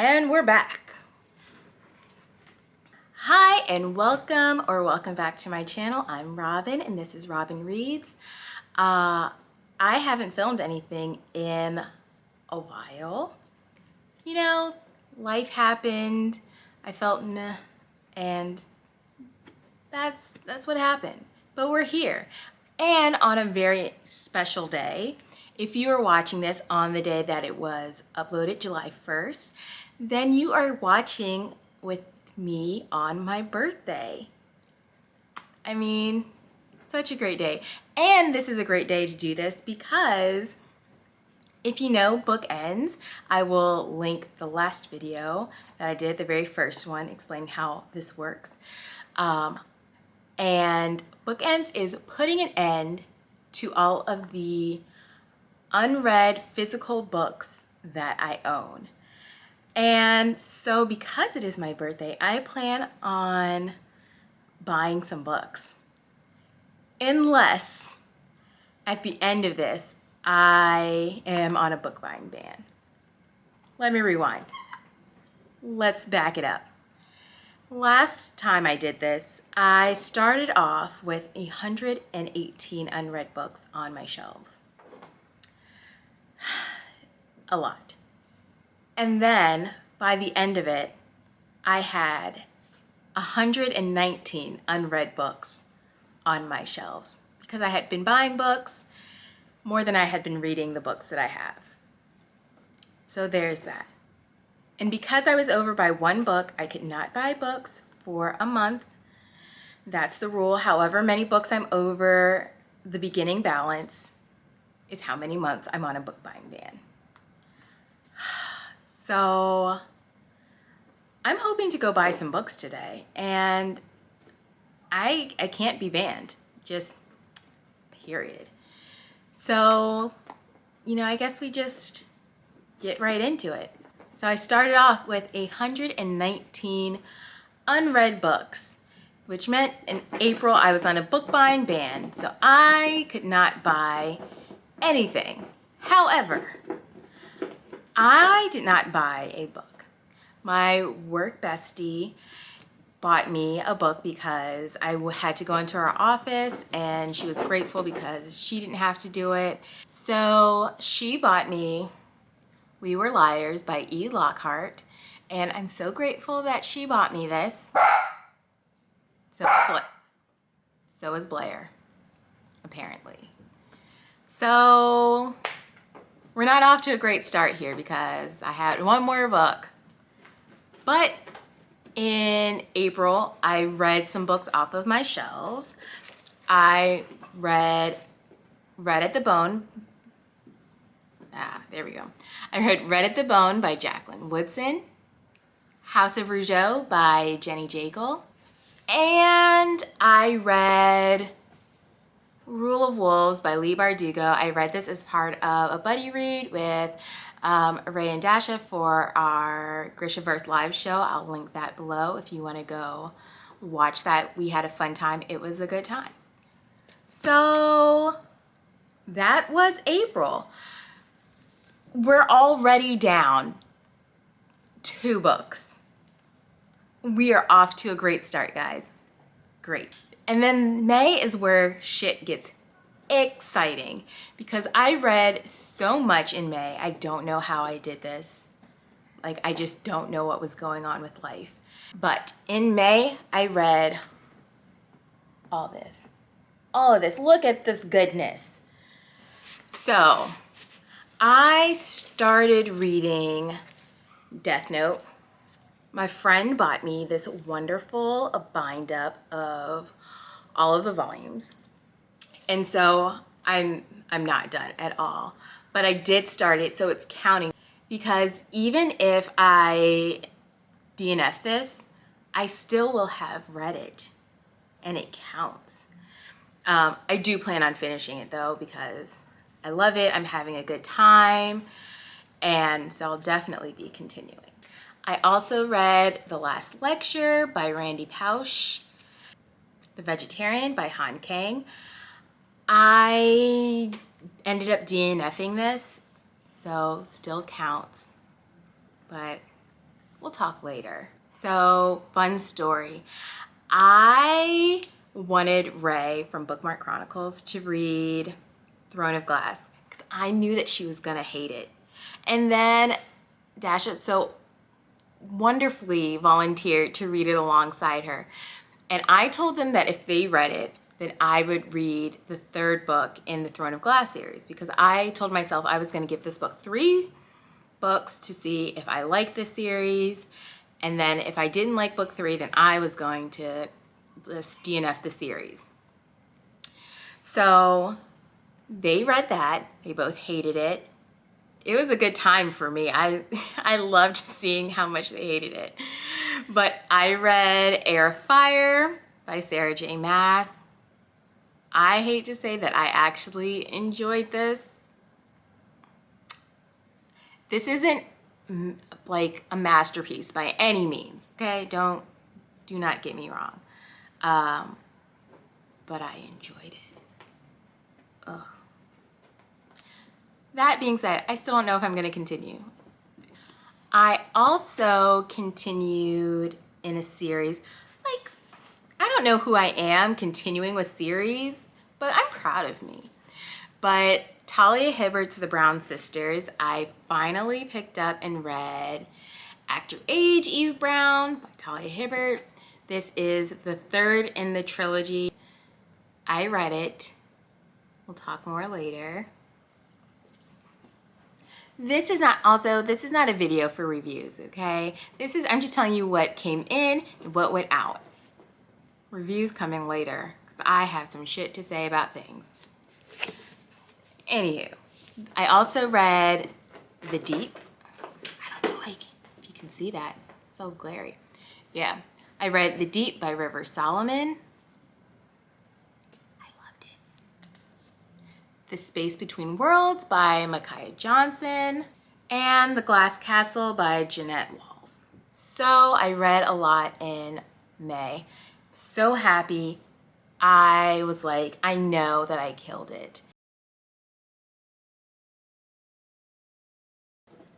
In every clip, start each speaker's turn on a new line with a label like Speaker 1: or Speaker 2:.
Speaker 1: And we're back. Hi and welcome back to my channel. I'm Robin and this is Robin Reads. I haven't filmed anything in a while. You know, life happened, I felt meh, and that's what happened. But we're here. And on a very special day, if you are watching this on the day that it was uploaded, July 1st, then you are watching with me on my birthday. I mean, such a great day. And this is a great day to do this because if you know BookEnds, I will link the last video that I did, the very first one, explaining how this works. And BookEnds is putting an end to all of the unread physical books that I own. And so because it is my birthday, I plan on buying some books. Unless at the end of this, I am on a book buying ban. Let me rewind. Let's back it up. Last time I did this, I started off with 118 unread books on my shelves. A lot. And then by the end of it, I had 119 unread books on my shelves because I had been buying books more than I had been reading the books that I have. So there's that. And because I was over by one book, I could not buy books for a month. That's the rule. However many books I'm over the beginning balance is how many months I'm on a book buying ban. So I'm hoping to go buy some books today, and I can't be banned, just period. So, you know, I guess we just get right into it. So I started off with 119 unread books, which meant in April I was on a book buying ban, so I could not buy anything. However, I did not buy a book. My work bestie bought me a book because I had to go into her office, and she was grateful because she didn't have to do it. So she bought me We Were Liars by E. Lockhart, and I'm so grateful that she bought me this. So is Blair, apparently. So we're not off to a great start here because I had one more book. But in April, I read some books off of my shelves. I read Red at the Bone. There we go. I read Red at the Bone by Jacqueline Woodson, House of Rougeau by Jenny Jagle, and I read Rule of Wolves by Leigh Bardugo. I read this as part of a buddy read with Ray and Dasha for our GrishaVerse live show. I'll link that below if you want to go watch that. We had a fun time. It was a good time. So that was April. We're already down 2 books. We are off to a great start, guys. Great. And then May is where shit gets exciting because I read so much in May. I don't know how I did this. Like, I just don't know what was going on with life. But in May, I read all this. All of this. Look at this goodness. So I started reading Death Note. My friend bought me this wonderful bind up of all of the volumes. And so I'm not done at all, but I did start it, so it's counting, because even if I DNF this, I still will have read it and it counts. I do plan on finishing it though because I love it, I'm having a good time, and so I'll definitely be continuing. I also read The Last Lecture by Randy Pausch, The Vegetarian by Han Kang. I ended up DNFing this, so still counts, but we'll talk later. So, fun story. I wanted Ray from Bookmark Chronicles to read Throne of Glass because I knew that she was gonna hate it. And then Dasha so wonderfully volunteered to read it alongside her. And I told them that if they read it, then I would read the third book in the Throne of Glass series, because I told myself I was going to give this book 3 books to see if I liked this series. And then if I didn't like book 3, then I was going to just DNF the series. So they read that. They both hated it. It was a good time for me. I loved seeing how much they hated it. But I read Heir of Fire by Sarah J. Maas. I hate to say that I actually enjoyed this. This isn't like a masterpiece by any means, okay? Do not get me wrong. But I enjoyed it. Ugh. That being said, I still don't know if I'm gonna continue. I also continued in a series, like, I don't know who I am continuing with series, but I'm proud of me. But Talia Hibbert's The Brown Sisters, I finally picked up and read Act Your Age, Eve Brown by Talia Hibbert. This is the 3rd in the trilogy. I read it. We'll talk more later. This is not a video for reviews, okay? I'm just telling you what came in and what went out. Reviews coming later, because I have some shit to say about things. Anywho, I also read The Deep. I don't know if you can see that. It's so glary. Yeah, I read The Deep by River Solomon. I loved it. The Space Between Worlds by Micaiah Johnson. And The Glass Castle by Jeanette Walls. So I read a lot in May. So happy. I was like, I know that I killed it.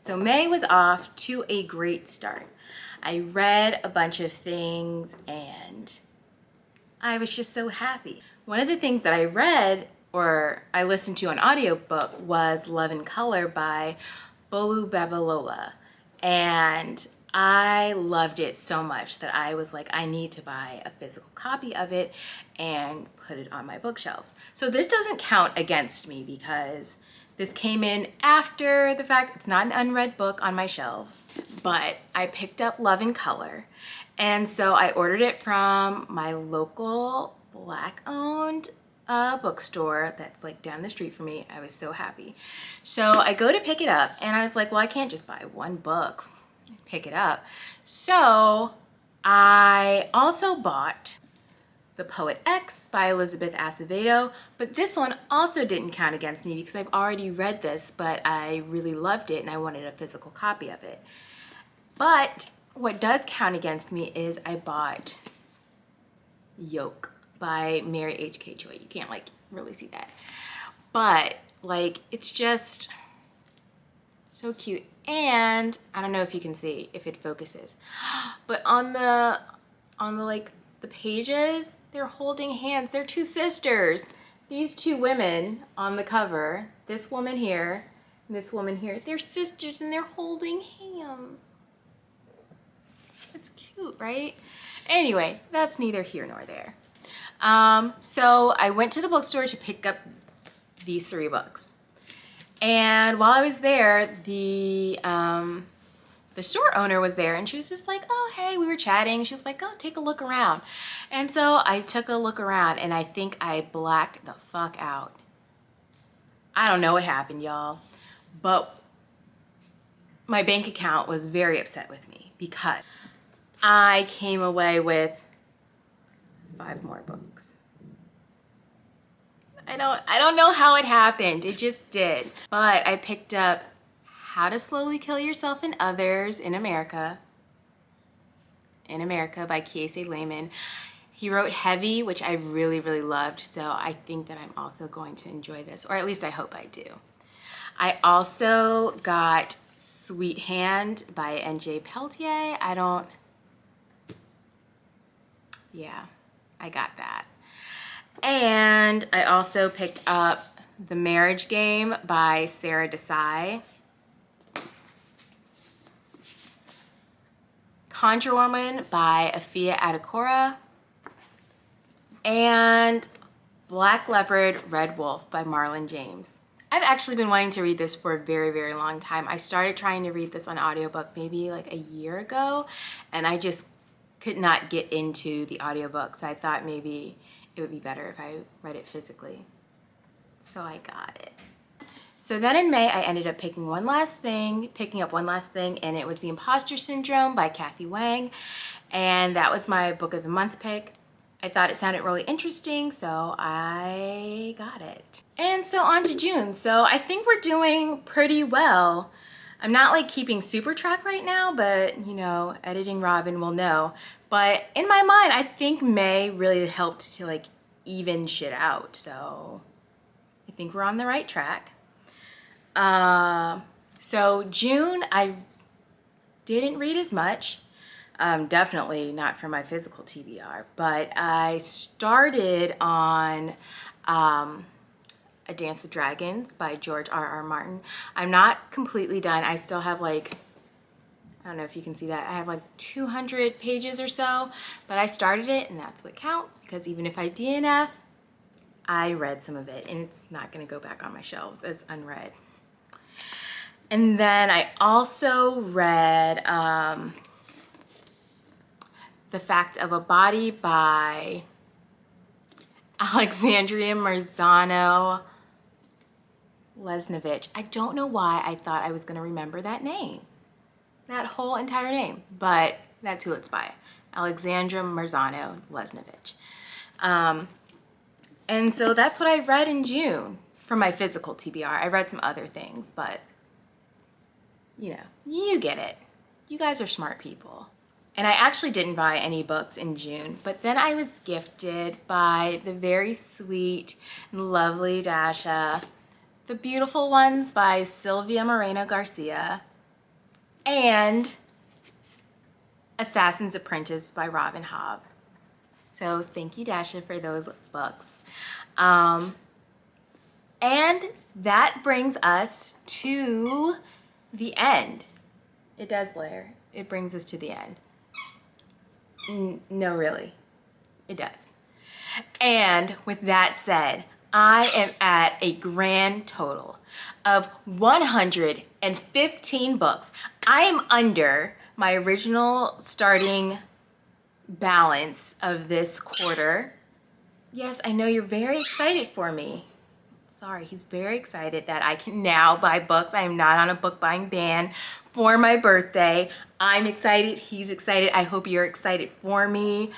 Speaker 1: So May was off to a great start. I read a bunch of things and I was just so happy. One of the things that I read or I listened to an audiobook was Love and Color by Bolu Babalola. And I loved it so much that I was like, I need to buy a physical copy of it and put it on my bookshelves. So this doesn't count against me because this came in after the fact. It's not an unread book on my shelves, but I picked up Love and Color. And so I ordered it from my local Black-owned bookstore that's like down the street from me. I was so happy. So I go to pick it up and I was like, well, I can't just buy one book, pick it up. So I also bought The Poet X by Elizabeth Acevedo, but this one also didn't count against me because I've already read this, but I really loved it and I wanted a physical copy of it. But what does count against me is I bought Yoke by Mary H.K. Choi. You can't like really see that, but like it's just so cute. And I don't know if you can see if it focuses, but on the like the pages, they're holding hands. They're 2 sisters. These 2 women on the cover, this woman here and this woman here, they're sisters and they're holding hands. It's cute, right? Anyway, that's neither here nor there. So I went to the bookstore to pick up these 3 books. And while I was there, the store owner was there and she was just like, oh, hey, we were chatting. She was like, oh, take a look around. And so I took a look around and I think I blacked the fuck out. I don't know what happened, y'all, but my bank account was very upset with me because I came away with 5 more books. I don't know how it happened. It just did. But I picked up How to Slowly Kill Yourself and Others in America by Kiese Layman. He wrote Heavy, which I really, really loved. So I think that I'm also going to enjoy this, or at least I hope I do. I also got Sweet Hand by N.J. Peltier. Yeah, I got that. And I also picked up The Marriage Game by Sarah Desai. Conjure Woman by Afia Adekora. And Black Leopard, Red Wolf by Marlon James. I've actually been wanting to read this for a very, very long time. I started trying to read this on audiobook maybe like a year ago, and I just could not get into the audiobook, so I thought maybe it would be better if I read it physically. So I got it. So then in May, I ended up picking up one last thing, and it was The Imposter Syndrome by Kathy Wang, and that was my book of the month pick. I thought it sounded really interesting, so I got it. And so on to June. So I think we're doing pretty well. I'm not like keeping super track right now, but you know, editing Robin will know. But in my mind, I think May really helped to like even shit out. So I think we're on the right track. So June, I didn't read as much. Definitely not for my physical TBR, but I started on A Dance with Dragons by George R.R. Martin. I'm not completely done. I still have like, I don't know if you can see that. I have like 200 pages or so, but I started it and that's what counts, because even if I DNF, I read some of it and it's not gonna go back on my shelves as unread. And then I also read The Fact of a Body by Alexandria Marzano Lesnevich. I don't know why I thought I was gonna remember that name, that whole entire name, but that's who it's by, Alexandra Marzano Lesnevich. And so that's what I read in June for my physical TBR. I read some other things, but you know, you get it. You guys are smart people. And I actually didn't buy any books in June, but then I was gifted by the very sweet and lovely Dasha, The Beautiful Ones by Sylvia Moreno Garcia, and Assassin's Apprentice by Robin Hobb. So thank you, Dasha, for those books. And that brings us to the end. It does, Blair. It brings us to the end. No, really. It does. And with that said, I am at a grand total of 115 books. I am under my original starting balance of this quarter. Yes, I know you're very excited for me. Sorry, he's very excited that I can now buy books. I am not on a book buying ban for my birthday. I'm excited, he's excited. I hope you're excited for me.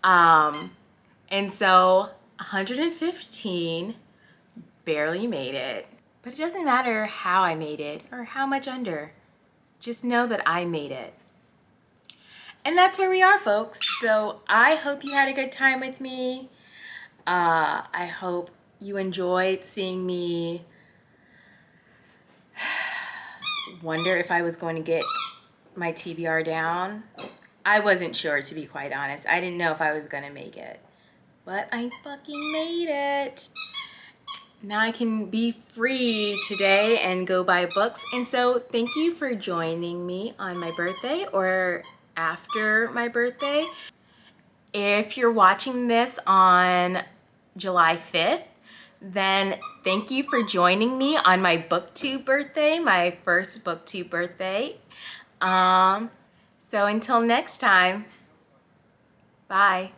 Speaker 1: And so 115, barely made it. But it doesn't matter how I made it or how much under. Just know that I made it. And that's where we are, folks. So I hope you had a good time with me. I hope you enjoyed seeing me wonder if I was going to get my TBR down. I wasn't sure, to be quite honest. I didn't know if I was gonna make it, but I fucking made it. Now I can be free today and go buy books. And so thank you for joining me on my birthday or after my birthday. If you're watching this on July 5th, then thank you for joining me on my BookTube birthday, my first BookTube birthday. So until next time, bye.